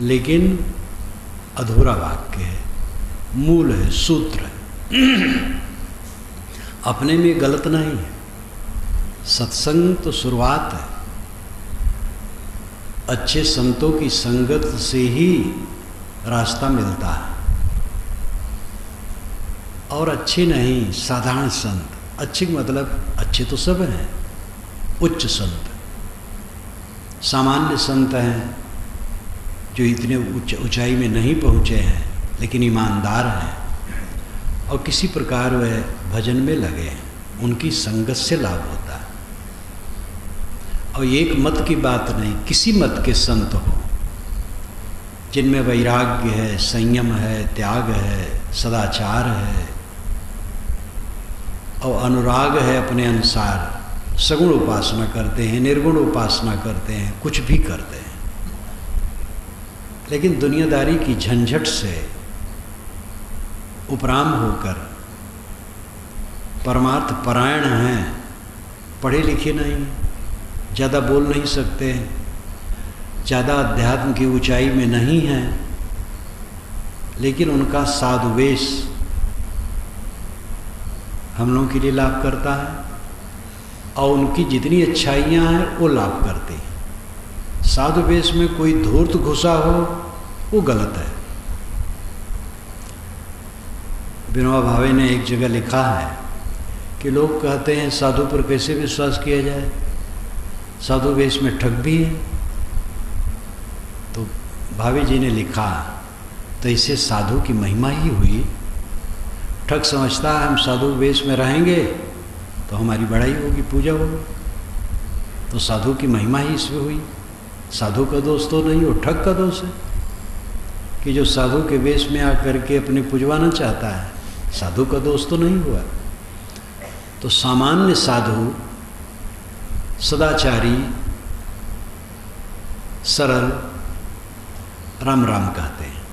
लेकिन अधूरा वाक्य है, मूल है, सूत्र है, अपने में गलत नहीं है। सत्संग तो शुरुआत है, अच्छे संतों की संगत से ही रास्ता मिलता है। और अच्छे नहीं, साधारण संत। अच्छे मतलब अच्छे तो सब हैं, उच्च संत, सामान्य संत हैं जो इतने ऊंचाई में नहीं पहुँचे हैं लेकिन ईमानदार हैं और किसी प्रकार वह भजन में लगे हैं, उनकी संगत से लाभ होता है। और एक मत की बात नहीं, किसी मत के संत हो जिनमें वैराग्य है, संयम है, त्याग है, सदाचार है और अनुराग है, अपने अनुसार सगुण उपासना करते हैं, निर्गुण उपासना करते हैं, कुछ भी करते हैं, लेकिन दुनियादारी की झंझट से उपराम होकर परमार्थ परायण हैं, पढ़े लिखे नहीं, ज़्यादा बोल नहीं सकते, ज़्यादा अध्यात्म की ऊंचाई में नहीं हैं, लेकिन उनका साधुवेश हम लोगों के लिए लाभ करता है और उनकी जितनी अच्छाइयाँ हैं वो लाभ करती हैं। साधुवेश में कोई धूर्त घुसा हो वो गलत है। विनोबा भावे ने एक जगह लिखा है कि लोग कहते हैं साधु पर कैसे विश्वास किया जाए, साधु वेश में ठग भी है। तो भावे जी ने लिखा, तो इससे साधु की महिमा ही हुई। ठग समझता है हम साधु वेश में रहेंगे तो हमारी बड़ाई होगी, पूजा होगी, तो साधु की महिमा ही इसमें हुई। साधु का दोष तो नहीं, वो ठग का दोष है कि जो साधु के वेश में आकर के अपने पुजवाना चाहता है, साधु का दोष तो नहीं हुआ। तो सामान्य साधु सदाचारी, सरल, राम राम कहते हैं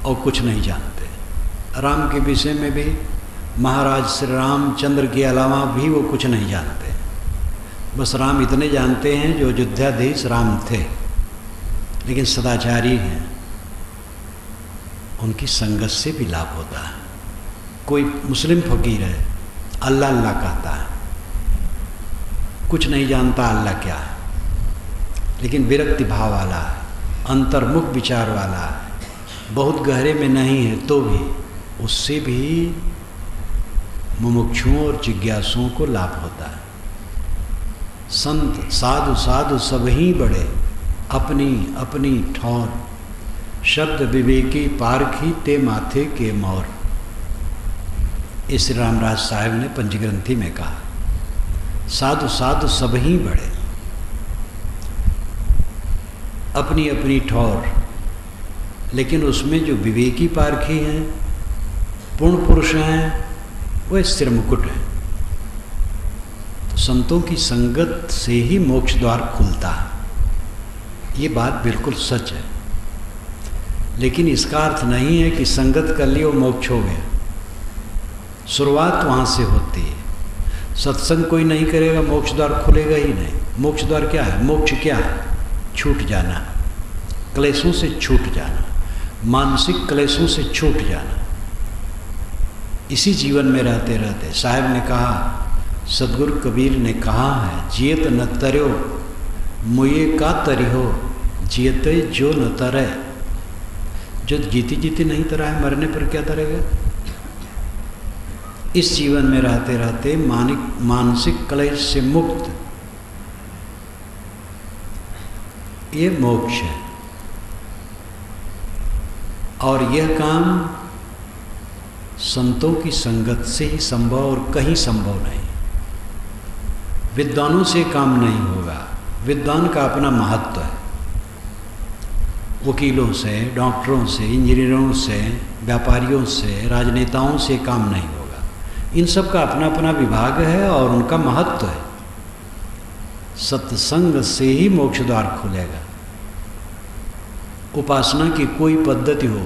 और कुछ नहीं जानते। राम के विषय में भी महाराज श्री रामचंद्र के अलावा भी वो कुछ नहीं जानते। बस राम इतने जानते हैं जो अयोध्याधीश राम थे, लेकिन सदाचारी हैं, उनकी संगत से भी लाभ होता है। कोई मुस्लिम फकीर है, अल्लाह अल्लाह कहता है, कुछ नहीं जानता अल्लाह क्या है, लेकिन विरक्ति भाव वाला है, अंतर्मुख विचार वाला है, बहुत गहरे में नहीं है तो भी उससे भी मुमुक्षुओं और जिज्ञासुओं को लाभ होता है। संत साधु साधु सब ही बड़े, अपनी अपनी ठौर, शब्द विवेकी पारखी ते माथे के मौर। इस रामराज साहब ने पंचग्रंथी में कहा, साधु साधु सब ही बड़े, अपनी अपनी ठौर, लेकिन उसमें जो विवेकी पारखी हैं, पूर्ण पुरुष हैं, वह सिर मुकुट है। तो संतों की संगत से ही मोक्ष द्वार खुलता है, ये बात बिल्कुल सच है। लेकिन इसका अर्थ नहीं है कि संगत कर ली और मोक्ष हो गया। शुरुआत वहाँ से होती है। सत्संग कोई नहीं करेगा, मोक्ष द्वार खुलेगा ही नहीं। मोक्ष द्वार क्या है? मोक्ष क्या है? छूट जाना, क्लेशों से छूट जाना, मानसिक क्लेशों से छूट जाना। इसी जीवन में रहते रहते साहब ने कहा, सदगुरु कबीर ने कहा है, जियत न तर्यो मुये का तरिहो, जियते जो न तरे। जो जीती जीती नहीं तरा है, मरने पर क्या तरेगा? इस जीवन में रहते रहते मानसिक क्लेश से मुक्त, ये मोक्ष है। और यह काम संतों की संगत से ही संभव और कहीं संभव नहीं। विद्वानों से काम नहीं होगा। विद्वान का अपना महत्व है। वकीलों से, डॉक्टरों से, इंजीनियरों से, व्यापारियों से, राजनेताओं से काम नहीं होगा। इन सब का अपना अपना विभाग है और उनका महत्व है। सत्संग से ही मोक्ष द्वार खुलेगा। उपासना की कोई पद्धति हो,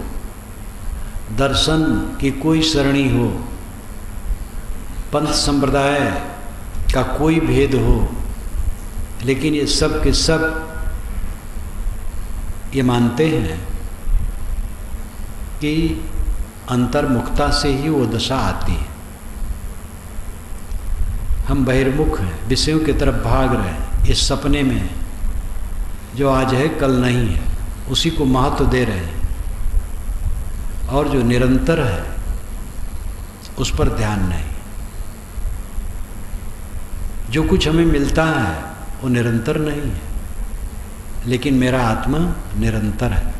दर्शन की कोई सरणी हो, पंथ संप्रदाय का कोई भेद हो, लेकिन ये सब के सब ये मानते हैं कि अंतर्मुखता से ही वो दशा आती है। हम बहिर्मुख हैं, विषयों की तरफ भाग रहे हैं। इस सपने में जो आज है कल नहीं है, उसी को महत्व दे रहे हैं, और जो निरंतर है उस पर ध्यान नहीं। जो कुछ हमें मिलता है वो निरंतर नहीं है, लेकिन मेरा आत्मा निरंतर है।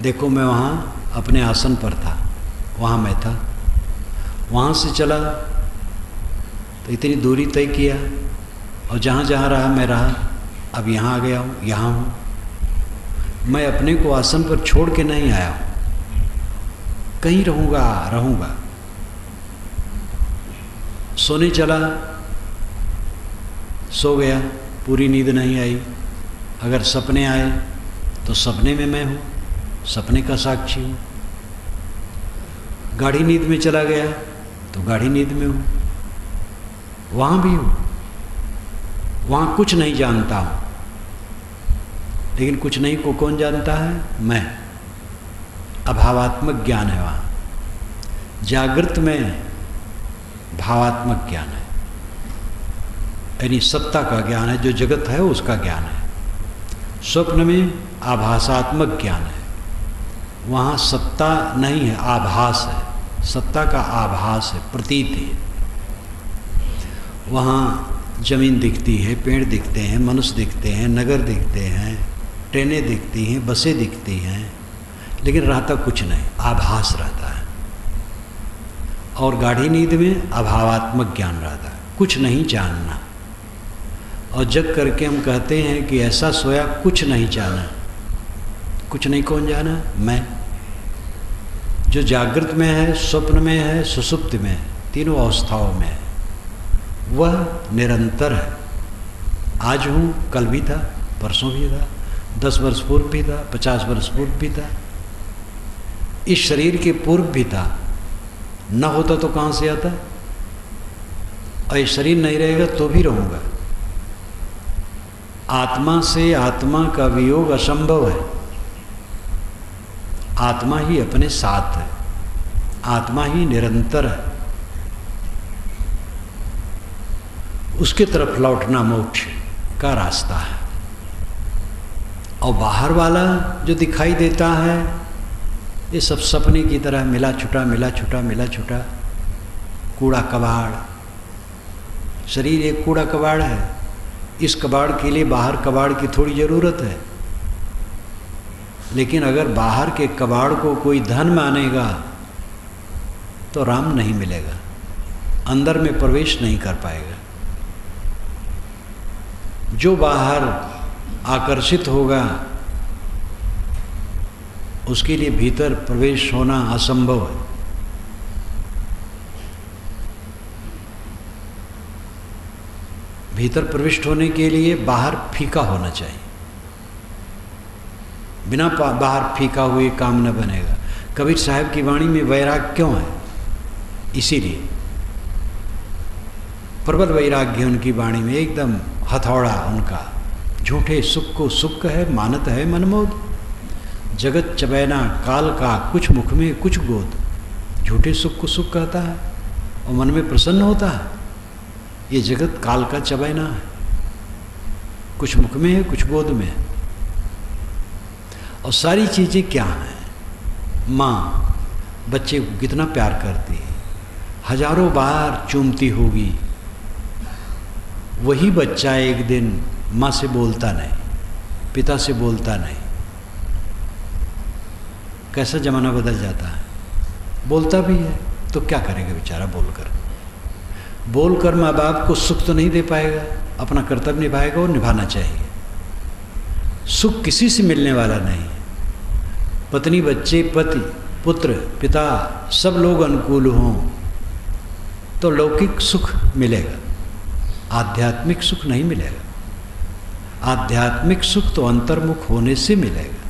देखो, मैं वहाँ अपने आसन पर था, वहाँ मैं था, वहाँ से चला तो इतनी दूरी तय किया, और जहाँ जहाँ रहा मैं रहा। अब यहाँ आ गया हूँ, यहाँ हूँ। मैं अपने को आसन पर छोड़ के नहीं आया हूँ, कहीं रहूँगा। सोने चला, सो गया, पूरी नींद नहीं आई। अगर सपने आए तो सपने में मैं हूँ, सपने का साक्षी हूँ। गाढ़ी नींद में चला गया तो गाढ़ी नींद में हूँ, वहाँ भी हूँ। वहाँ कुछ नहीं जानता हूँ, लेकिन कुछ नहीं को कौन जानता है? मैं। अभावात्मक ज्ञान है वहाँ। जागृत में भावात्मक ज्ञान है, यानी सत्ता का ज्ञान है, जो जगत है उसका ज्ञान है। स्वप्न में आभासात्मक ज्ञान है, वहाँ सत्ता नहीं है, आभास है। सत्ता का आभास है, प्रतीत है। वहाँ जमीन दिखती है, पेड़ दिखते हैं, मनुष्य दिखते हैं, नगर दिखते हैं, ट्रेनें दिखती हैं, बसें दिखती हैं, लेकिन रहता कुछ नहीं, आभास रहता है। और गाढ़ी नींद में अभावात्मक ज्ञान रहता है, कुछ नहीं जानना। और जग करके हम कहते हैं कि ऐसा सोया कुछ नहीं जाना। कुछ नहीं कौन जाना? मैं। जो जागृत में है, स्वप्न में है, सुषुप्ति में है, तीनों अवस्थाओं में है, वह निरंतर है। आज हूँ, कल भी था, परसों भी था, 10 वर्ष पूर्व भी था, 50 वर्ष पूर्व भी था, इस शरीर के पूर्व भी था। न होता तो कहाँ से आता? और ये शरीर नहीं रहेगा तो भी रहूँगा। आत्मा से आत्मा का वियोग असंभव है। आत्मा ही अपने साथ है, आत्मा ही निरंतर है। उसके तरफ लौटना मोक्ष का रास्ता है। और बाहर वाला जो दिखाई देता है, ये सब सपने की तरह मिला छुटा मिला छुटा मिला छुटा कूड़ा कबाड़। शरीर एक कूड़ा कबाड़ है। इस कबाड़ के लिए बाहर कबाड़ की थोड़ी ज़रूरत है, लेकिन अगर बाहर के कबाड़ को कोई धन मानेगा तो राम नहीं मिलेगा, अंदर में प्रवेश नहीं कर पाएगा। जो बाहर आकर्षित होगा उसके लिए भीतर प्रवेश होना असंभव है। भीतर प्रविष्ट होने के लिए बाहर फीका होना चाहिए। बिना बाहर फीका हुए काम न बनेगा। कबीर साहब की वाणी में वैराग क्यों है? इसीलिए प्रबल वैराग्य उनकी वाणी में, एकदम हथौड़ा उनका। झूठे सुख को सुख है, मानत है मनमोद। जगत चबैना काल का, कुछ मुख में कुछ गोद। झूठे सुख को सुख कहता है और मन में प्रसन्न होता है। ये जगत काल का चबैना है, कुछ मुख में है कुछ गोद में है। और सारी चीज़ें क्या हैं? माँ बच्चे को कितना प्यार करती है, हजारों बार चूमती होगी। वही बच्चा एक दिन माँ से बोलता नहीं, पिता से बोलता नहीं। कैसा ज़माना बदल जाता है। बोलता भी है तो क्या करेगा बेचारा? बोलकर माँ बाप को सुख तो नहीं दे पाएगा, अपना कर्तव्य निभाएगा और निभाना चाहिए। सुख किसी से मिलने वाला नहीं है। पत्नी, बच्चे, पति, पुत्र, पिता सब लोग अनुकूल हों तो लौकिक सुख मिलेगा, आध्यात्मिक सुख नहीं मिलेगा। आध्यात्मिक सुख तो अंतर्मुख होने से मिलेगा,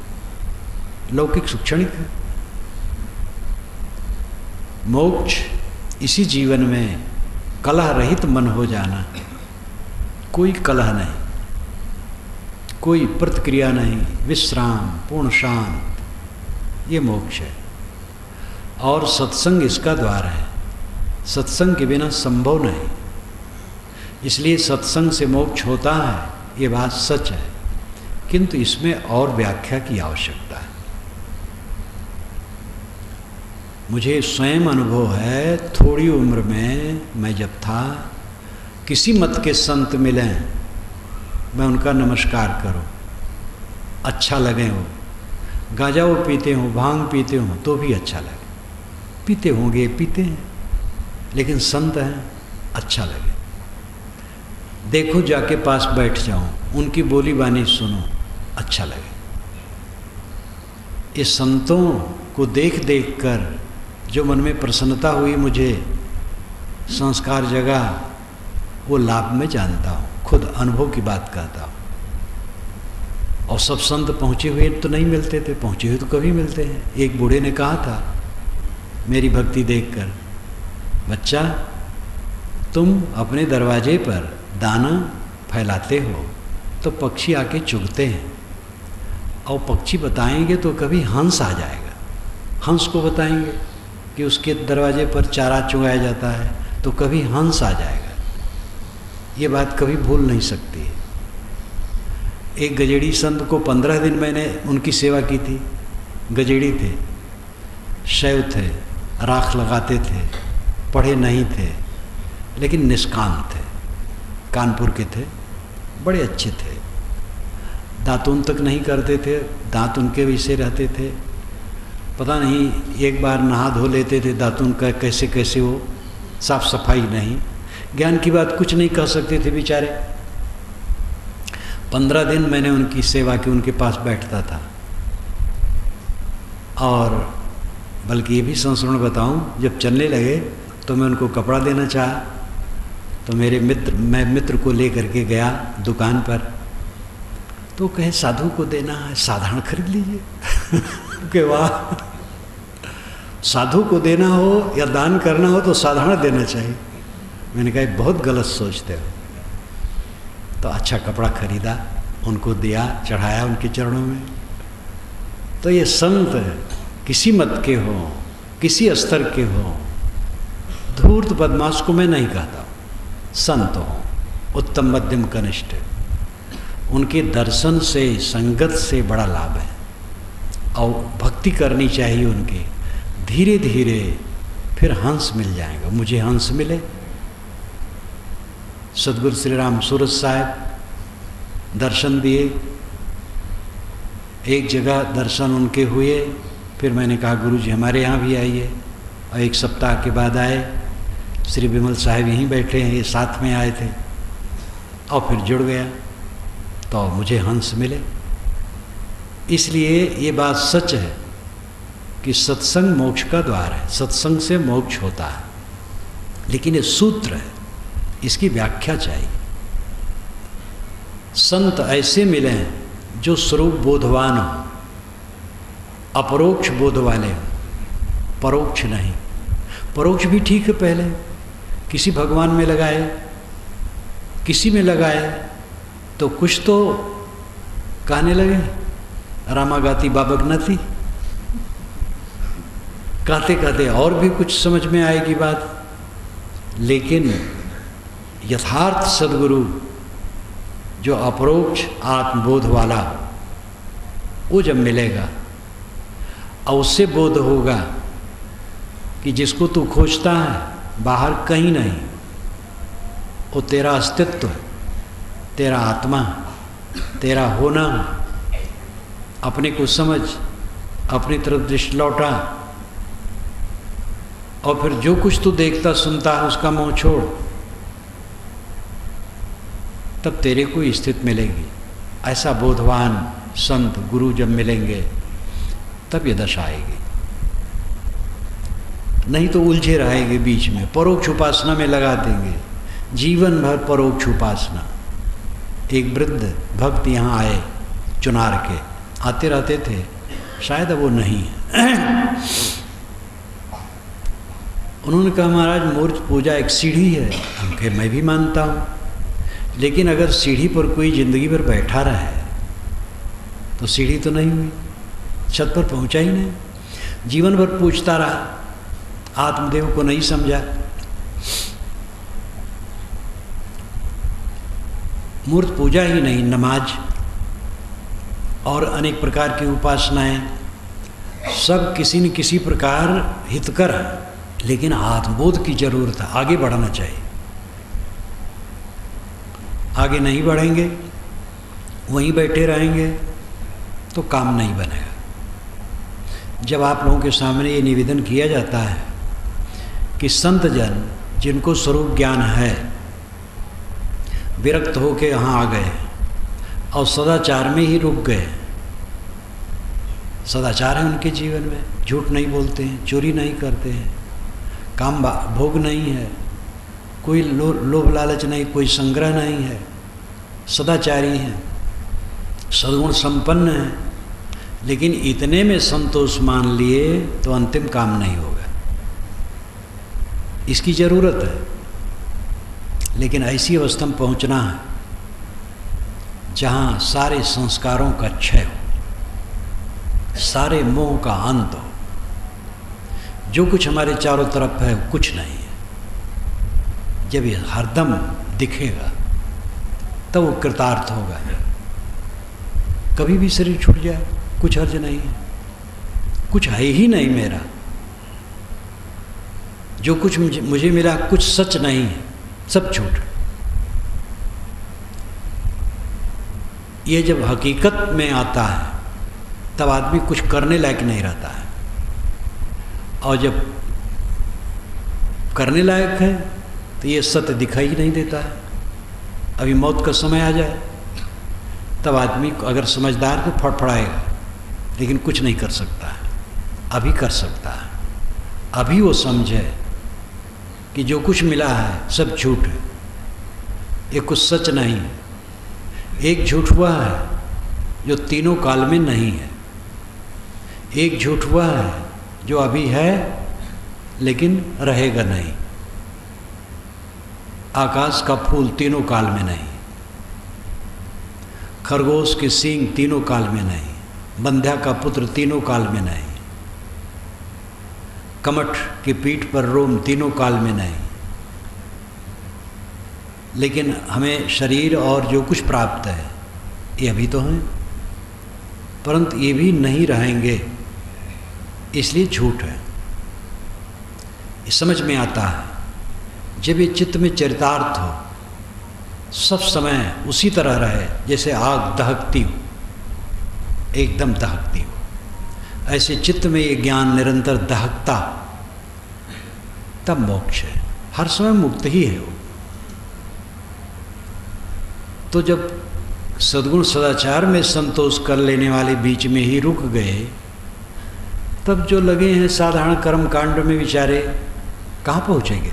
लौकिक सुख क्षणिक है। मोक्ष इसी जीवन में कलह रहित मन हो जाना। कोई कलह नहीं, कोई प्रतिक्रिया नहीं, विश्राम, पूर्ण शांत, ये मोक्ष है। और सत्संग इसका द्वार है, सत्संग के बिना संभव नहीं। इसलिए सत्संग से मोक्ष होता है, ये बात सच है, किंतु इसमें और व्याख्या की आवश्यकता है। मुझे स्वयं अनुभव है, थोड़ी उम्र में मैं जब था, किसी मत के संत मिलें, मैं उनका नमस्कार करूं, अच्छा लगे हो, गांजा वो पीते हो, भांग पीते हो तो भी अच्छा लगे, पीते होंगे, पीते हैं, लेकिन संत हैं, अच्छा लगे। देखो जाके पास बैठ जाऊं, उनकी बोली बानी सुनो, अच्छा लगे। ये संतों को देख देख कर जो मन में प्रसन्नता हुई, मुझे संस्कार जगा, वो लाभ में जानता हूँ, खुद अनुभव की बात कहता हूँ। और सब संत पहुँचे हुए तो नहीं मिलते थे, पहुँचे हुए तो कभी मिलते हैं। एक बूढ़े ने कहा था मेरी भक्ति देखकर, बच्चा तुम अपने दरवाजे पर दाना फैलाते हो तो पक्षी आके चुगते हैं, और पक्षी बताएंगे तो कभी हंस आ जाएगा, हंस को बताएंगे कि उसके दरवाजे पर चारा चुगाया जाता है तो कभी हंस आ जाएगा। ये बात कभी भूल नहीं सकती। एक गजेड़ी संत को 15 दिन मैंने उनकी सेवा की थी। गजेड़ी थे, शैव थे, राख लगाते थे, पढ़े नहीं थे, लेकिन निष्काम थे, कानपुर के थे, बड़े अच्छे थे, दातून तक नहीं करते थे, दांत उनके वैसे रहते थे, पता नहीं एक बार नहा धो लेते थे, दातून का कैसे कैसे वो साफ सफाई नहीं, ज्ञान की बात कुछ नहीं कह सकते थे बेचारे। 15 दिन मैंने उनकी सेवा की, उनके पास बैठता था। और बल्कि ये भी संस्मरण बताऊं, जब चलने लगे तो मैं उनको कपड़ा देना चाहा, तो मैं मित्र को ले करके गया दुकान पर, तो कहे साधु को देना है, साधारण खरीद लीजिए। कि वाह, साधु को देना हो या दान करना हो तो साधारण देना चाहिए। मैंने कहा बहुत गलत सोचते हो। तो अच्छा कपड़ा खरीदा, उनको दिया, चढ़ाया उनके चरणों में। तो ये संत किसी मत के हो, किसी स्तर के हो, धूर्त बदमाश को मैं नहीं कहता, संत हो, उत्तम मध्यम कनिष्ठ, उनके दर्शन से, संगत से बड़ा लाभ है। और भक्ति करनी चाहिए उनके, धीरे धीरे फिर हंस मिल जाएगा। मुझे हंस मिले। सदगुरु श्री राम सूरत साहब दर्शन दिए, एक जगह दर्शन उनके हुए, फिर मैंने कहा गुरुजी हमारे यहाँ भी आइए, और एक सप्ताह के बाद आए। श्री विमल साहब यहीं बैठे हैं, ये साथ में आए थे, और फिर जुड़ गया तो मुझे हंस मिले। इसलिए ये बात सच है कि सत्संग मोक्ष का द्वार है, सत्संग से मोक्ष होता है। लेकिन ये सूत्र है, इसकी व्याख्या चाहिए। संत ऐसे मिले जो स्वरूप बोधवान हो, अपरोक्ष बोध वाले हो, परोक्ष नहीं। परोक्ष भी ठीक है, पहले किसी भगवान में लगाए, किसी में लगाए तो कुछ तो कहने लगे, रामा गाती बाबक नती, कहते कहते और भी कुछ समझ में आएगी बात। लेकिन यथार्थ सद्गुरु जो अपरोक्ष आत्मबोध वाला, वो जब मिलेगा और उससे बोध होगा कि जिसको तू खोजता है बाहर कहीं नहीं, वो तेरा अस्तित्व है, तेरा आत्मा, तेरा होना। अपने को समझ, अपनी तरफ दृष्टि लौटा, और फिर जो कुछ तू देखता सुनता है उसका मुंह छोड़, तब तेरे को स्थिति मिलेगी। ऐसा बोधवान संत गुरु जब मिलेंगे तब ये दशा आएगी, नहीं तो उलझे रहेंगे बीच में, परोक्ष उपासना में लगा देंगे जीवन भर परोक्ष उपासना। एक वृद्ध भक्त यहाँ आए, चुनार के, आते रहते थे, शायद अब वो नहीं है। उन्होंने कहा महाराज मूर्ति पूजा एक सीढ़ी है। हम कहे मैं भी मानता हूँ, लेकिन अगर सीढ़ी पर कोई ज़िंदगी भर बैठा रहे तो सीढ़ी तो नहीं हुई, छत पर पहुंचा ही नहीं। जीवन भर पूछता रहा, आत्मदेव को नहीं समझा। मूर्त पूजा ही नहीं, नमाज और अनेक प्रकार की उपासनाएं सब किसी न किसी प्रकार हितकर है, लेकिन आत्मबोध की जरूरत है। आगे बढ़ना चाहिए। आगे नहीं बढ़ेंगे, वहीं बैठे रहेंगे तो काम नहीं बनेगा। जब आप लोगों के सामने ये निवेदन किया जाता है कि संत जन जिनको स्वरूप ज्ञान है विरक्त होके यहाँ आ गए और सदाचार में ही रुक गए, सदाचार है उनके जीवन में, झूठ नहीं बोलते हैं, चोरी नहीं करते हैं, काम भोग नहीं है, कोई लोभ लालच नहीं, कोई संग्रह नहीं है, सदाचारी हैं, सद्गुण संपन्न हैं, लेकिन इतने में संतोष मान लिए तो अंतिम काम नहीं होगा। इसकी जरूरत है, लेकिन ऐसी अवस्था में पहुंचना है जहां सारे संस्कारों का क्षय हो, सारे मोह का अंत हो, जो कुछ हमारे चारों तरफ है कुछ नहीं है। जब ये हरदम दिखेगा तब वो कृतार्थ होगा। कभी भी शरीर छूट जाए कुछ हर्ज नहीं है, कुछ है ही नहीं मेरा, जो कुछ मुझे मिला कुछ सच नहीं है, सब झूठ। ये जब हकीकत में आता है तब आदमी कुछ करने लायक नहीं रहता है, और जब करने लायक है तो ये सत्य दिखाई ही नहीं देता है। अभी मौत का समय आ जाए तब आदमी अगर समझदार तो फड़फड़ाएगा, लेकिन कुछ नहीं कर सकता है। अभी कर सकता है, अभी वो समझे कि जो कुछ मिला है सब झूठ है, ये कुछ सच नहीं है। एक झूठ हुआ है जो तीनों काल में नहीं है, एक झूठ हुआ है जो अभी है लेकिन रहेगा नहीं। आकाश का फूल तीनों काल में नहीं, खरगोश के सींग तीनों काल में नहीं, बंध्या का पुत्र तीनों काल में नहीं, कमठ की पीठ पर रोम तीनों काल में नहीं। लेकिन हमें शरीर और जो कुछ प्राप्त है ये अभी तो हैं, परंतु ये भी नहीं रहेंगे, इसलिए झूठ है। ये समझ में आता है जब ये चित्त में चरितार्थ हो, सब समय उसी तरह रहे जैसे आग दहकती हो, एकदम दहकती हो, ऐसे चित्त में ये ज्ञान निरंतर दहकता, तब मोक्ष है। हर समय मुक्त ही है वो। तो जब सद्गुण सदाचार में संतोष कर लेने वाले बीच में ही रुक गए, तब जो लगे हैं साधारण कर्म कांड में बेचारे कहाँ पहुँचेंगे?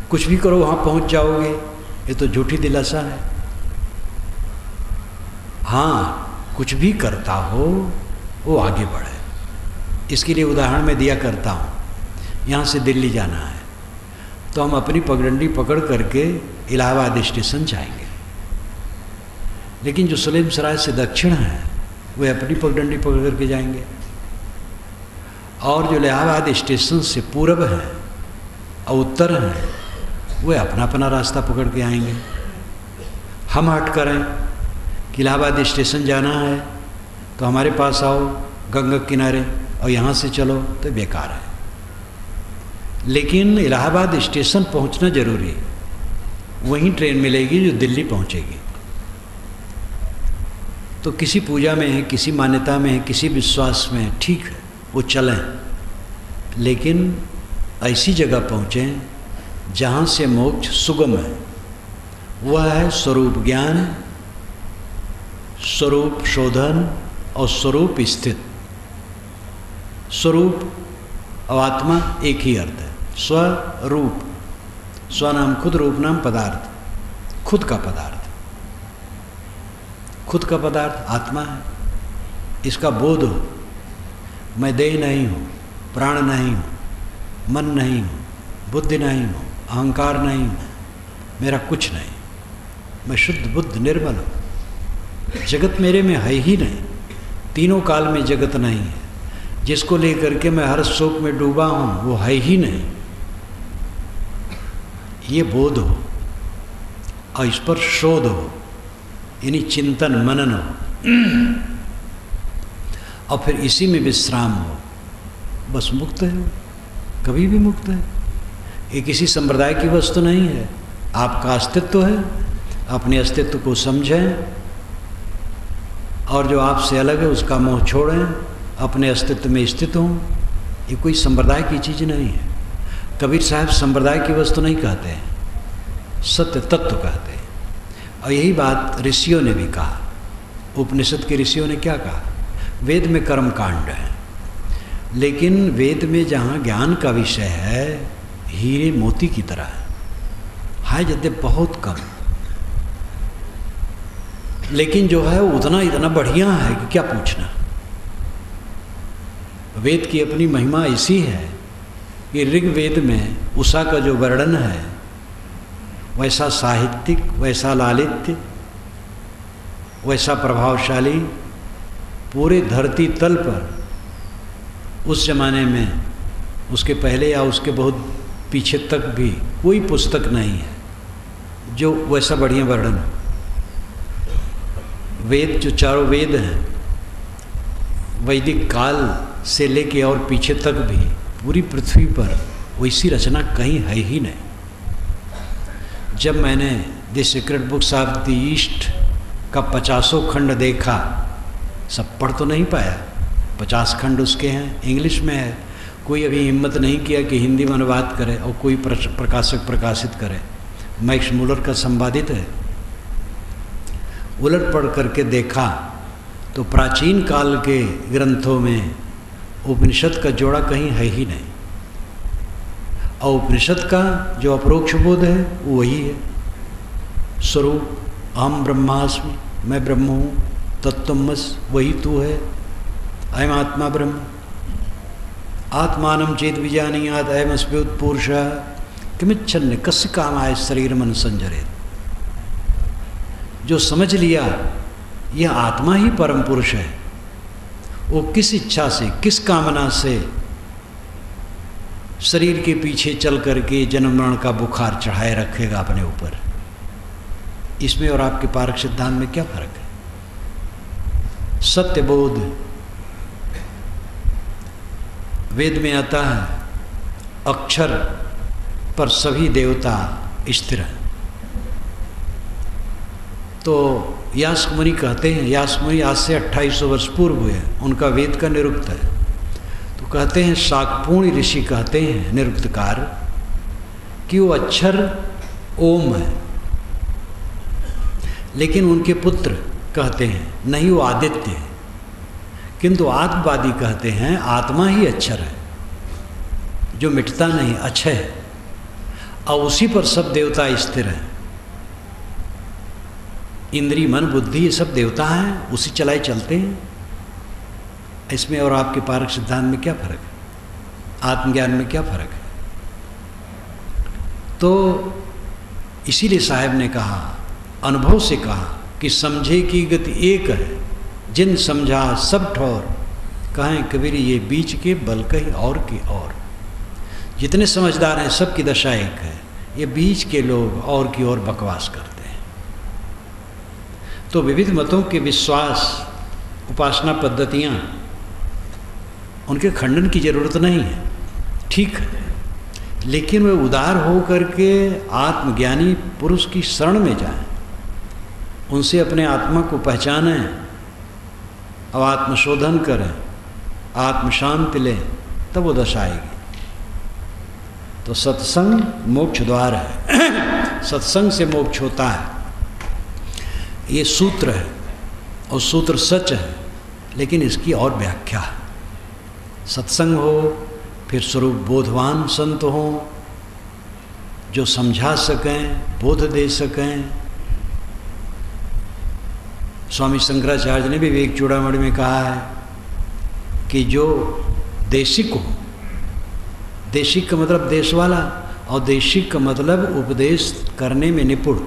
कुछ भी करो वहाँ पहुँच जाओगे, ये तो झूठी दिलासा है। हाँ, कुछ भी करता हो वो आगे बढ़े। इसके लिए उदाहरण मैं दिया करता हूँ। यहाँ से दिल्ली जाना है तो हम अपनी पगडंडी पकड़ करके इलाहाबाद स्टेशन जाएंगे, लेकिन जो सलेम सराय से दक्षिण है वे अपनी पगडंडी पकड़ करके जाएंगे, और जो इलाहाबाद स्टेशन से पूर्व है और उत्तर है वे अपना अपना रास्ता पकड़ के आएंगे। हम हट करें कि इलाहाबाद स्टेशन जाना है तो हमारे पास आओ गंगा किनारे और यहाँ से चलो, तो बेकार है। लेकिन इलाहाबाद स्टेशन पहुँचना जरूरी है, वहीं ट्रेन मिलेगी जो दिल्ली पहुँचेगी। तो किसी पूजा में है, किसी मान्यता में है, किसी विश्वास में है, ठीक है वो चलें, लेकिन ऐसी जगह पहुँचें जहाँ से मोक्ष सुगम है। वह है स्वरूप ज्ञान, स्वरूप शोधन और स्वरूप स्थित। स्वरूप और आत्मा एक ही अर्थ है। स्वरूप, स्व नाम खुद, रूप नाम पदार्थ, खुद का पदार्थ, खुद का पदार्थ आत्मा है। इसका बोध हो, मैं देह नहीं हूँ, प्राण नहीं हूँ, मन नहीं हूँ, बुद्धि नहीं हूँ, अहंकार नहीं हूँ, मेरा कुछ नहीं, मैं शुद्ध बुद्ध निर्मल हूँ। जगत मेरे में है ही नहीं, तीनों काल में जगत नहीं है। जिसको लेकर के मैं हर शोक में डूबा हूँ वो है ही नहीं, ये बोध हो और इस पर शोध हो, यानी चिंतन मनन हो और फिर इसी में विश्राम हो, बस मुक्त है वो, कभी भी मुक्त है। ये किसी संप्रदाय की वस्तु नहीं है, आपका अस्तित्व है। अपने अस्तित्व को समझें और जो आपसे अलग है उसका मोह छोड़ें, अपने अस्तित्व में स्थित हों। ये कोई संप्रदाय की चीज़ नहीं है। कबीर साहब संप्रदाय की वस्तु नहीं कहते हैं, सत्य तत्व कहते हैं। और यही बात ऋषियों ने भी कहा। उपनिषद के ऋषियों ने क्या कहा? वेद में कर्म कांड है, लेकिन वेद में जहाँ ज्ञान का विषय है हीरे मोती की तरह है यद्यपि बहुत कम, लेकिन जो है उतना इतना बढ़िया है कि क्या पूछना। वेद की अपनी महिमा ऐसी है कि ऋग्वेद में उषा का जो वर्णन है वैसा साहित्यिक, वैसा लालित्य, वैसा प्रभावशाली पूरे धरती तल पर उस जमाने में, उसके पहले या उसके बहुत पीछे तक भी कोई पुस्तक नहीं है जो वैसा बढ़िया वर्णन हो। वेद जो चारों वेद हैं, वैदिक काल से लेके और पीछे तक भी पूरी पृथ्वी पर वैसी रचना कहीं है ही नहीं। जब मैंने the secret books of the east का 50 खंड देखा, सब पढ़ तो नहीं पाया, 50 खंड उसके हैं, इंग्लिश में है। कोई अभी हिम्मत नहीं किया कि हिंदी में अनुवाद करे और कोई प्रकाशक प्रकाशित करे। मैक्स मुलर का संपादित है। उलट पढ़ करके देखा तो प्राचीन काल के ग्रंथों में उपनिषद का जोड़ा कहीं है ही नहीं, और उपनिषद का जो अपरोक्ष बोध है वो वही है। स्वरूप अहम ब्रह्मास्मि, मैं ब्रह्म हूँ, तत्त्वमस वही तू है, अयम आत्मा ब्रह्म, आत्मानं चेत विजानीयात् अयमस्म्युत पुरुषः किमिच्छन्ने कस्य कामाय शरीर मन संजरेत। जो समझ लिया यह आत्मा ही परम पुरुष है, वो किस इच्छा से, किस कामना से शरीर के पीछे चल करके जन्म मरण का बुखार चढ़ाए रखेगा अपने ऊपर। इसमें और आपके पारक सिद्धांत में क्या फर्क है? सत्य बोध वेद में आता है, अक्षर पर सभी देवता स्थिर हैं। तो यास्क मुनि कहते हैं, यास्क मुनि आज से 2800 वर्ष पूर्व हुए, उनका वेद का निरुक्त है। तो कहते हैं, शाकपूर्ण ऋषि कहते हैं निरुक्तकार कि वो अक्षर ओम है, लेकिन उनके पुत्र कहते हैं नहीं वो आदित्य है। किंतु आत्मवादी कहते हैं आत्मा ही अक्षर है जो मिटता नहीं, अक्षय है, और उसी पर सब देवता स्थिर हैं। इंद्री मन बुद्धि ये सब देवता हैं, उसी चलाए चलते हैं। इसमें और आपके पारक सिद्धांत में क्या फर्क है? आत्मज्ञान में क्या फर्क है? तो इसीलिए साहब ने कहा, अनुभव से कहा कि समझे की गति एक है, जिन समझा सब ठौर, कहें कबीर ये बीच के बल कहीं और की और। जितने समझदार हैं सबकी दशा एक है, ये बीच के लोग और की ओर बकवास करते हैं। तो विविध मतों के विश्वास, उपासना पद्धतियाँ, उनके खंडन की जरूरत नहीं है, ठीक है, लेकिन वे उदार हो करके आत्मज्ञानी पुरुष की शरण में जाएं, उनसे अपने आत्मा को पहचानें और आत्मशोधन करें, आत्मशांति लें, तब वो दशा आएगी। तो सत्संग मोक्ष द्वार है, सत्संग से मोक्ष होता है, ये सूत्र है और सूत्र सच है, लेकिन इसकी और व्याख्या है। सत्संग हो, फिर स्वरूप बोधवान संत हो जो समझा सकें, बोध दे सकें। स्वामी शंकराचार्य ने भी विवेक चूड़ामणि में कहा है कि जो देशिक हो, देशिक का मतलब देश वाला, और देशिक का मतलब उपदेश करने में निपुण,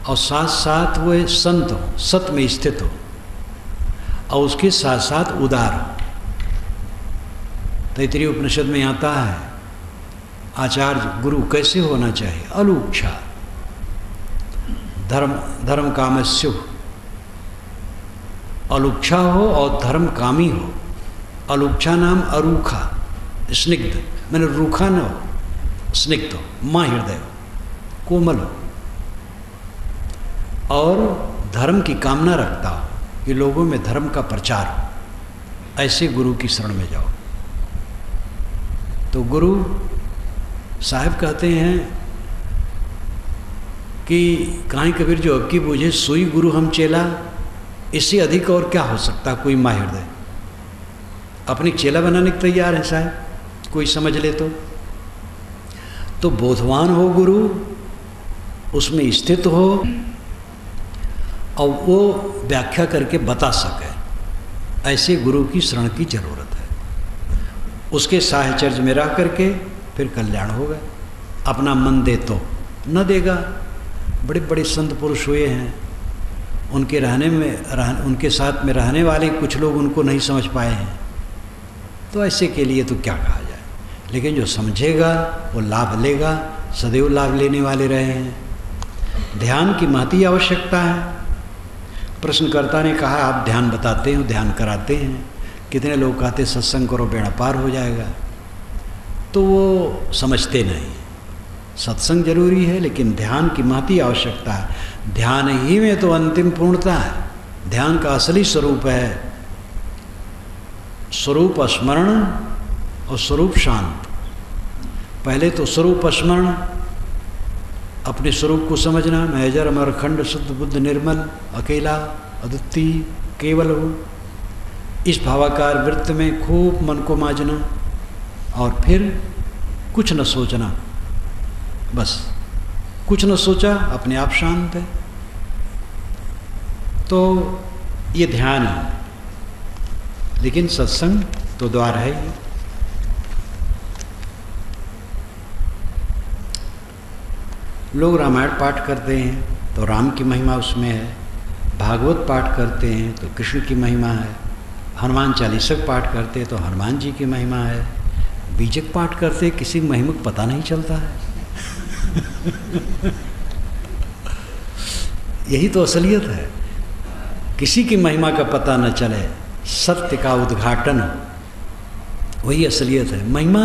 और साथ साथ वो संत हो, सत में स्थित हो, और उसके साथ साथ उदार हो। तैत्तिरीय उपनिषद में आता है आचार्य गुरु कैसे होना चाहिए? अलूक्षा धर्म कामस्यु, अलुक्षा हो और धर्म कामी हो। अलुक्षा नाम अरूखा, स्निग्ध, मैंने रूखा न हो, स्निग्ध हो, माँ हृदय हो, कोमल हो, और धर्म की कामना रखता हो कि लोगों में धर्म का प्रचार हो। ऐसे गुरु की शरण में जाओ। तो गुरु साहब कहते हैं कि काहीं कबीर जो अब की बूझे सोई गुरु हम चेला, इससे अधिक और क्या हो सकता कोई माँ हृदय। अपनी चेला बनाने के तैयार है साहब, कोई समझ ले तो बोधवान हो गुरु, उसमें स्थित हो और वो व्याख्या करके बता सके, ऐसे गुरु की शरण की जरूरत है। उसके साहचर्य में रह करके फिर कल्याण होगा। अपना मन दे तो न देगा। बड़े बड़े संत पुरुष हुए हैं, उनके साथ में रहने वाले कुछ लोग उनको नहीं समझ पाए हैं, तो ऐसे के लिए तो क्या कहा जाए। लेकिन जो समझेगा वो लाभ लेगा, सदैव लाभ लेने वाले रहे हैं। ध्यान की महती आवश्यकता है। प्रश्नकर्ता ने कहा आप ध्यान बताते हो, ध्यान कराते हैं, कितने लोग कहते सत्संग करो बेड़ा पार हो जाएगा, तो वो समझते नहीं। सत्संग जरूरी है लेकिन ध्यान की महती आवश्यकता है। ध्यान ही में तो अंतिम पूर्णता है। ध्यान का असली स्वरूप है स्वरूप स्मरण और स्वरूप शांत। पहले तो स्वरूप स्मरण, अपने स्वरूप को समझना, मैं अजर अमर अखंड शुद्ध बुद्ध निर्मल अकेला अद्वितीय केवल हूँ। इस भावाकार वृत्त में खूब मन को मांझना और फिर कुछ न सोचना, बस कुछ न सोचा, अपने आप शांत है। तो ये ध्यान है। लेकिन सत्संग तो द्वार है ही। लोग रामायण पाठ करते हैं तो राम की महिमा उसमें है, भागवत पाठ करते हैं तो कृष्ण की महिमा है, हनुमान चालीसा पाठ करते हैं तो हनुमान जी की महिमा है, बीजक पाठ करते किसी महिमा को पता नहीं चलता है। यही तो असलियत है, किसी की महिमा का पता न चले, सत्य का उद्घाटन, वही असलियत है। महिमा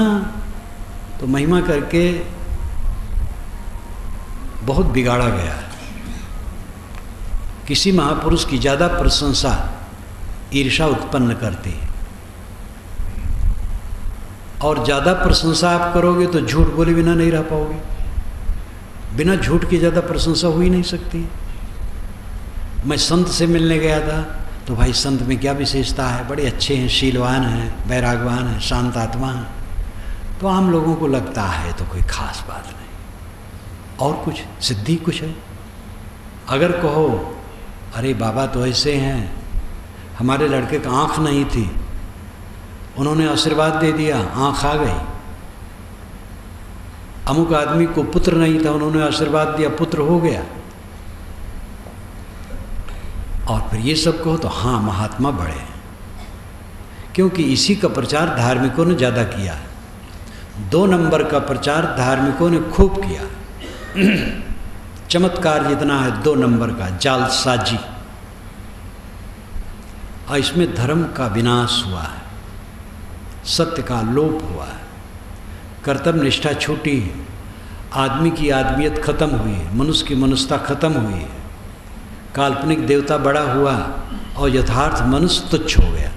तो महिमा करके बहुत बिगाड़ा गया है। किसी महापुरुष की ज़्यादा प्रशंसा ईर्ष्या उत्पन्न करती है, और ज़्यादा प्रशंसा आप करोगे तो झूठ बोले बिना नहीं रह पाओगे। बिना झूठ की ज़्यादा प्रशंसा हो ही नहीं सकती। मैं संत से मिलने गया था तो भाई संत में क्या विशेषता है, बड़े अच्छे हैं, शीलवान हैं, वैरागवान हैं, शांत आत्मा हैं। तो आम लोगों को लगता है तो कोई खास बात नहीं, और कुछ सिद्धि कुछ है। अगर कहो अरे बाबा तो ऐसे हैं, हमारे लड़के का आँख नहीं थी, उन्होंने आशीर्वाद दे दिया, आँख आ गई। अमुक आदमी को पुत्र नहीं था, उन्होंने आशीर्वाद दिया, पुत्र हो गया। और फिर ये सब कहो तो हाँ महात्मा बड़े, क्योंकि इसी का प्रचार धार्मिकों ने ज़्यादा किया। 2 नंबर का प्रचार धार्मिकों ने खूब किया। चमत्कार जितना है 2 नंबर का, जालसाजी, और इसमें धर्म का विनाश हुआ है, सत्य का लोप हुआ है, कर्तव्य निष्ठा छूटी है, आदमी की आदमियत खत्म हुई है, मनुष्य की मनुष्यता खत्म हुई है, काल्पनिक देवता बड़ा हुआ और यथार्थ मनुष्य तुच्छ हो गया।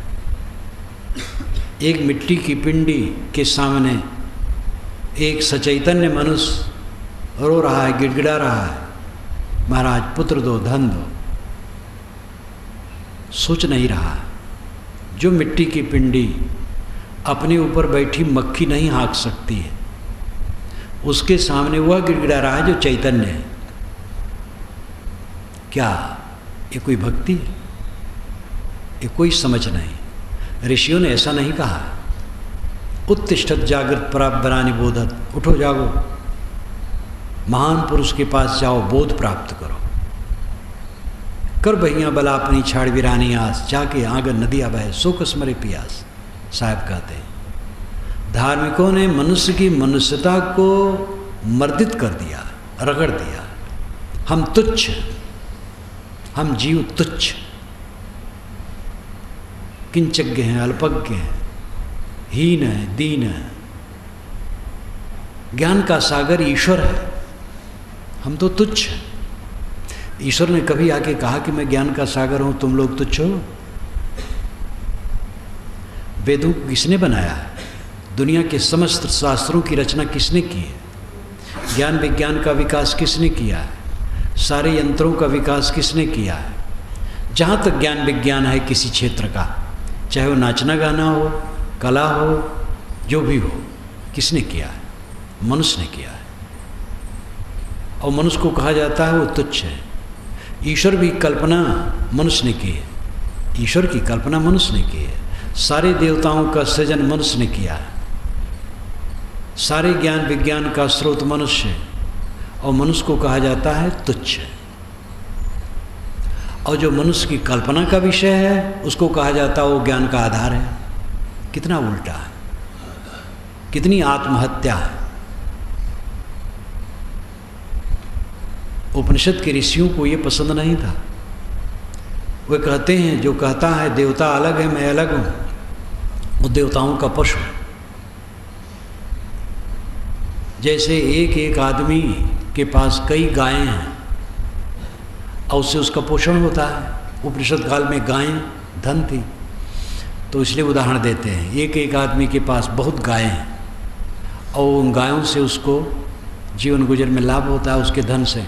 एक मिट्टी की पिंडी के सामने एक सचैतन्य मनुष्य रो रहा है, गिड़गिड़ा रहा है, महाराज पुत्र दो, धन दो। सोच नहीं रहा, जो मिट्टी की पिंडी अपने ऊपर बैठी मक्खी नहीं हाँक सकती है, उसके सामने वह गिड़गिड़ा रहा है जो चैतन्य है। क्या ये कोई भक्ति है? ये कोई समझ नहीं। ऋषियों ने ऐसा नहीं कहा, उत्तिष्ठत जागृत पराबरानि बोधत, उठो जागो, महान पुरुष के पास जाओ, बोध प्राप्त करो। कर बहियाँ बला अपनी छाड़ वीरानी आस, जाके आंगन नदिया बहे सो कसमरे पियास। साहब कहते हैं धार्मिकों ने मनुष्य की मनुष्यता को मर्दित कर दिया, रगड़ दिया। हम तुच्छ, हम जीव तुच्छ, किंचज्ञ हैं, अल्पज्ञ हैं, हीन है, दीन है। ज्ञान का सागर ईश्वर है, हम तो तुच्छ हैं। ईश्वर ने कभी आके कहा कि मैं ज्ञान का सागर हूं, तुम लोग तुच्छ हो? वेदों को किसने बनाया है? दुनिया के समस्त शास्त्रों की रचना किसने की है? ज्ञान विज्ञान का विकास किसने किया है? सारे यंत्रों का विकास किसने किया है? जहाँ तक ज्ञान विज्ञान है किसी क्षेत्र का, चाहे वो नाचना गाना हो, कला हो, जो भी हो, किसने किया है? मनुष्य ने किया है। और मनुष्य को कहा जाता है वो तुच्छ है। ईश्वर भी कल्पना मनुष्य ने की है, ईश्वर की कल्पना मनुष्य ने की है। सारे देवताओं का सृजन मनुष्य ने किया है। सारे ज्ञान विज्ञान का स्रोत मनुष्य है, और मनुष्य को कहा जाता है तुच्छ है। और जो मनुष्य की कल्पना का विषय है उसको कहा जाता है वो ज्ञान का आधार है। कितना उल्टा है, कितनी आत्महत्या है। उपनिषद के ऋषियों को ये पसंद नहीं था। वे कहते हैं जो कहता है देवता अलग है मैं अलग हूँ, वो देवताओं का पशु है। जैसे एक एक आदमी के पास कई गायें हैं और उससे उसका पोषण होता है। उपनिषद काल में गायें धन थी, तो इसलिए उदाहरण देते हैं एक एक आदमी के पास बहुत गायें हैं और उन गायों से उसको जीवन गुजर में लाभ होता है उसके धन से।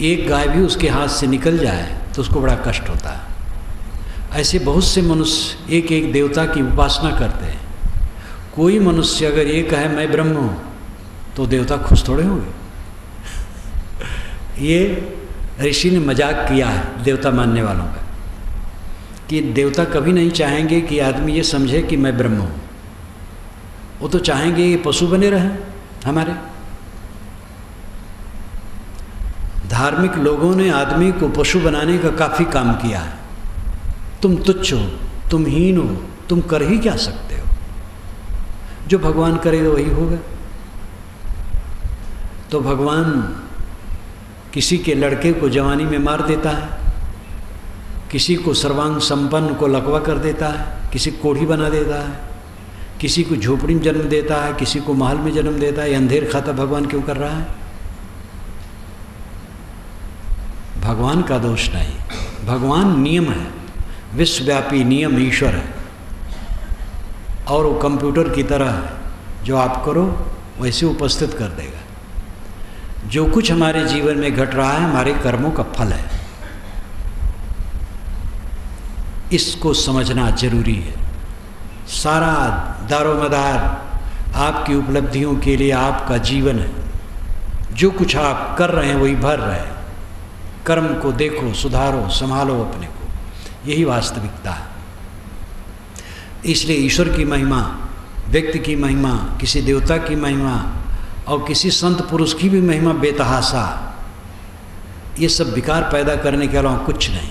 एक गाय भी उसके हाथ से निकल जाए तो उसको बड़ा कष्ट होता है। ऐसे बहुत से मनुष्य एक एक देवता की उपासना करते हैं। कोई मनुष्य अगर ये कहे मैं ब्रह्म हूँ तो देवता खुश थोड़े होंगे। ये ऋषि ने मजाक किया है देवता मानने वालों का, कि देवता कभी नहीं चाहेंगे कि आदमी ये समझे कि मैं ब्रह्म हूँ। वो तो चाहेंगे ये पशु बने रहें हमारे। धार्मिक लोगों ने आदमी को पशु बनाने का काफ़ी काम किया है। तुम तुच्छ हो, तुम हीन हो, तुम कर ही क्या सकते हो? जो भगवान करेगा वही होगा। तो भगवान किसी के लड़के को जवानी में मार देता है, किसी को सर्वांग संपन्न को लकवा कर देता है, किसी को कोढ़ी बना देता है, किसी को झोपड़ी में जन्म देता है, किसी को महल में जन्म देता है। ये अंधेर खाता भगवान क्यों कर रहा है? भगवान का दोष नहीं, भगवान नियम है, विश्वव्यापी नियम ईश्वर है। और वो कंप्यूटर की तरह है, जो आप करो वैसे उपस्थित कर देगा। जो कुछ हमारे जीवन में घट रहा है हमारे कर्मों का फल है। इसको समझना जरूरी है। सारा दारोमदार आपकी उपलब्धियों के लिए आपका जीवन है। जो कुछ आप कर रहे हैं वही भर रहे हैं। कर्म को देखो, सुधारो, संभालो अपने को, यही वास्तविकता है। इसलिए ईश्वर की महिमा, व्यक्ति की महिमा, किसी देवता की महिमा और किसी संत पुरुष की भी महिमा बेतहासा, ये सब विकार पैदा करने के अलावा कुछ नहीं।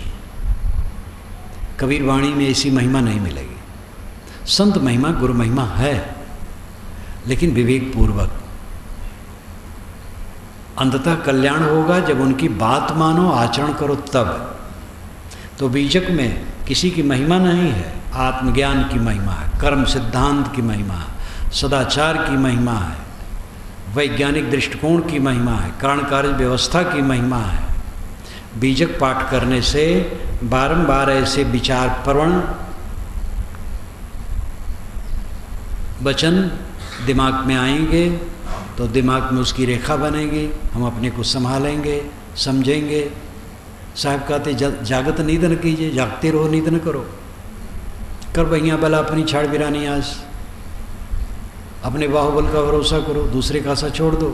कबीर वाणी में ऐसी महिमा नहीं मिलेगी। संत महिमा गुरु महिमा है, लेकिन विवेक पूर्वक। अंततः कल्याण होगा जब उनकी बात मानो, आचरण करो तब। तो बीजक में किसी की महिमा नहीं है, आत्मज्ञान की महिमा है, कर्म सिद्धांत की महिमा है, सदाचार की महिमा है, वैज्ञानिक दृष्टिकोण की महिमा है, कारण कार्य व्यवस्था की महिमा है। बीजक पाठ करने से बारंबार ऐसे विचार प्रवण वचन दिमाग में आएंगे तो दिमाग में उसकी रेखा बनेगी, हम अपने को संभालेंगे, समझेंगे। साहब कहते जागत नींद न कीजिए, जागते रहो नींद न करो। कर बहियाँ बला अपनी छाड़ बिरानी आस, अपने बाहुबल का भरोसा करो, दूसरे का आशा छोड़ दो।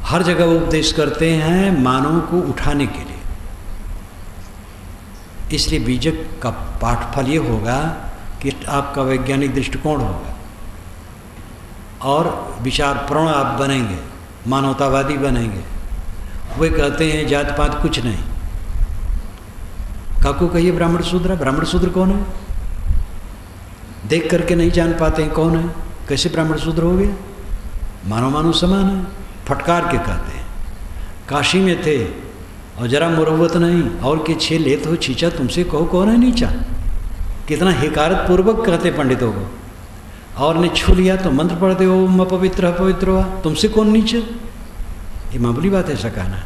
हर जगह उपदेश करते हैं मानव को उठाने के लिए। इसलिए बीजक का पाठफल ये होगा कि आपका वैज्ञानिक दृष्टिकोण होगा और विचार प्रवण आप बनेंगे, मानवतावादी बनेंगे वे कहते हैं जात पात कुछ नहीं। काकू कहिए ब्राह्मण शूद्र। ब्राह्मण शूद्र कौन है? देख करके नहीं जान पाते हैं कौन है, कैसे ब्राह्मण शूद्र हो गया? मानव मानव समान है, फटकार के कहते हैं। काशी में थे और जरा मुरव्वत नहीं और के 6 लेत हो छींचा, तुमसे कहो कौन है नीचा। कितना हिकारत पूर्वक कहते पंडितों को। और ने छू लिया तो मंत्र पढ़ते हो ओम अपवित्र पवित्र हुआ, तुमसे कौन नीचे। ये मामूली बात है ऐसा कहना।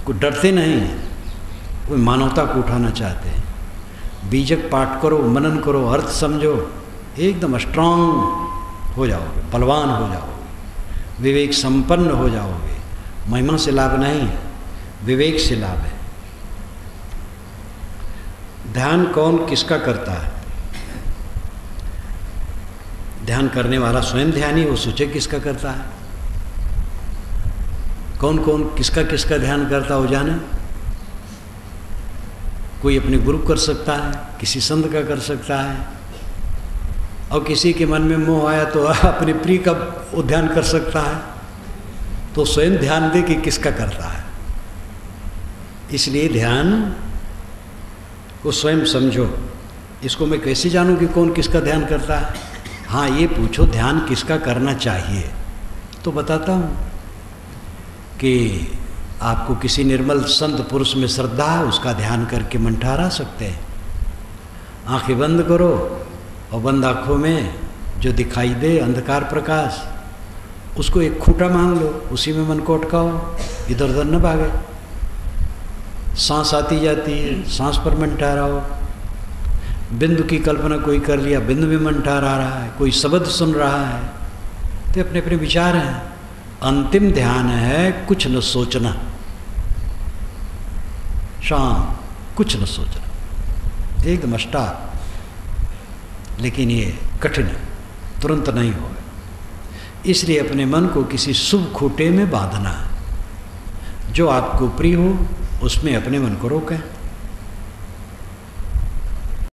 कोई डरते नहीं है, कोई मानवता को उठाना चाहते हैं। बीजक पाठ करो, मनन करो, अर्थ समझो, एकदम स्ट्रांग हो जाओगे, बलवान हो जाओगे, विवेक संपन्न हो जाओगे। महिमा से लाभ नहीं है, विवेक से लाभ है। ध्यान कौन किसका करता है? ध्यान करने वाला स्वयं ध्यानी, वो सोचे किसका करता है। कौन कौन किसका किसका ध्यान करता हो जाने। कोई अपने गुरु कर सकता है, किसी संत का कर सकता है, और किसी के मन में मोह आया तो अपने प्रिय का ध्यान कर सकता है। तो स्वयं ध्यान दे कि किसका करता है। इसलिए ध्यान को स्वयं समझो। इसको मैं कैसे जानूं कि कौन किसका ध्यान करता है? हाँ, ये पूछो ध्यान किसका करना चाहिए, तो बताता हूँ कि आपको किसी निर्मल संत पुरुष में श्रद्धा है, उसका ध्यान करके मन ठहरा सकते हैं। आंखें बंद करो और बंद आँखों में जो दिखाई दे अंधकार प्रकाश, उसको एक खूंटा मान लो, उसी में मन को अटकाओ, इधर उधर न भागे। सांस आती जाती है, सांस पर मन ठहराओ। बिंदु की कल्पना कोई कर लिया, बिंदु में मन ठहरा रहा है। कोई शब्द सुन रहा है, तो अपने अपने विचार हैं। अंतिम ध्यान है कुछ न सोचना, शाम कुछ न सोचना, एकदम स्टार्ट। लेकिन ये कठिन है, तुरंत नहीं होगा। इसलिए अपने मन को किसी शुभ खूंटे में बांधना है। जो आपको प्रिय हो उसमें अपने मन को रोकें।